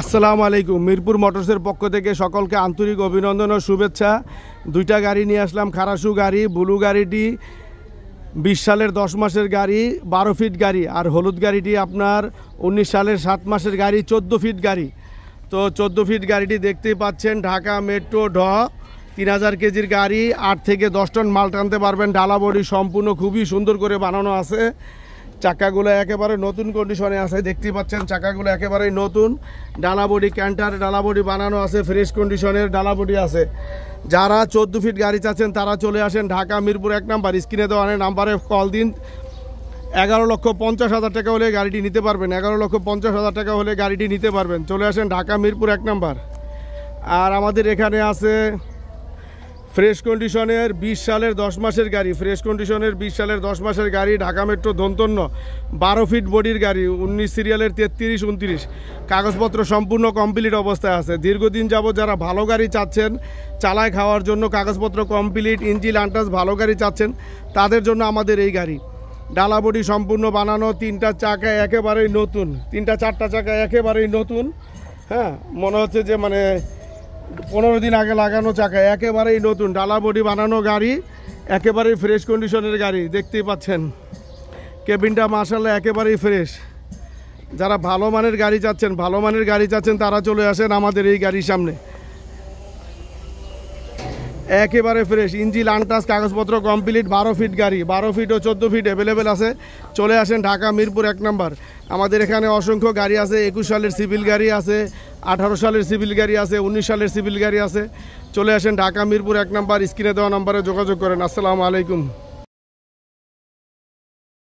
আসসালামু আলাইকুম। মিরপুর মোটরসের পক্ষ থেকে সকলকে আন্তরিক অভিনন্দন ও শুভেচ্ছা। দুইটা গাড়ি নিয়ে আসলাম। খারাসু গাড়ি, ব্লু গাড়িটি 20 সালের 10 মাসের গাড়ি, 12 ফিট গাড়ি। আর হলুদ গাড়িটি আপনার 19 সালের 7 মাসের গাড়ি, 14 ফিট গাড়ি। তো 14 ফিট গাড়িটি দেখতেই পাচ্ছেন, ঢাকা মেট্রো 3000 কেজির গাড়ি, 8 থেকে 10 টন মাল টানতে পারবেন। ডালা বডি সম্পূর্ণ খুবই সুন্দর করে বানানো আছে। চাকাগুলো একেবারে নতুন কন্ডিশনে আছে, দেখতেই পাচ্ছেন চাকাগুলো একেবারেই নতুন। ডালা বডি ক্যান্টার ডালা বডি বানানো আছে, ফ্রেশ কন্ডিশনের ডালা বডি আছে। যারা 14 ফিট গাড়ি চাচ্ছেন তারা চলে আসেন ঢাকা মিরপুর 1 নাম্বার। স্ক্রিনে দেওয়া নাম্বারে কল দিন। 11,50,000 টাকা হলে গাড়িটি নিতে পারবেন। 11,50,000 টাকা হলে গাড়িটি নিতে পারবেন। চলে আসেন ঢাকা মিরপুর 1 নাম্বার। আর আমাদের এখানে আছে ফ্রেশ কন্ডিশনের 20 সালের 10 মাসের গাড়ি। ফ্রেশ কন্ডিশনের 20 সালের 10 মাসের গাড়ি, ঢাকা মেট্রো দন্তন্য, 12 ফিট বডির গাড়ি, 19 সিরিয়ালের 33-29। কাগজপত্র সম্পূর্ণ কমপ্লিট অবস্থায় আছে। দীর্ঘদিন যাবত যারা ভালো গাড়ি চাচ্ছেন, চালায় খাওয়ার জন্য, কাগজপত্র কমপ্লিট, ইঞ্জিন আনটাচ ভালো গাড়ি চাচ্ছেন, তাদের জন্য আমাদের এই গাড়ি। ডালা বডি সম্পূর্ণ বানানো, 3টা চাকা একেবারেই নতুন, 3-4টা চাকা একেবারেই নতুন। হ্যাঁ, মনে হচ্ছে যে 15 দিন আগে লাগানো চাকা, একেবারেই নতুন। ডালা বডি বানানো গাড়ি, একেবারেই ফ্রেশ কন্ডিশনের গাড়ি, দেখতেই পাচ্ছেন। কেবিনটা মাশাআল্লাহ একেবারেই ফ্রেশ। যারা ভালো মানের গাড়ি চাচ্ছেন তারা চলে আসেন আমাদের এই গাড়ির সামনে। একেবারে ফ্রেশ, ইঞ্জিন আনটাচ, কাগজপত্র কমপ্লিট, 12 ফিট গাড়ি, 12 ফিট ও 14 ফিট অ্যাভেলেবেল আছে। চলে আসেন ঢাকা মিরপুর 1 নাম্বার। আমাদের এখানে অসংখ্য গাড়ি আছে। 21 সালের সিভিল গাড়ি আছে, 18 সালের সিভিল গাড়ি আছে, 19 সালের সিভিল গাড়ি আছে। চলে আসেন ঢাকা মিরপুর 1 নাম্বার। স্ক্রিনে দেওয়া নাম্বারে যোগাযোগ করেন। আসসালামু আলাইকুম।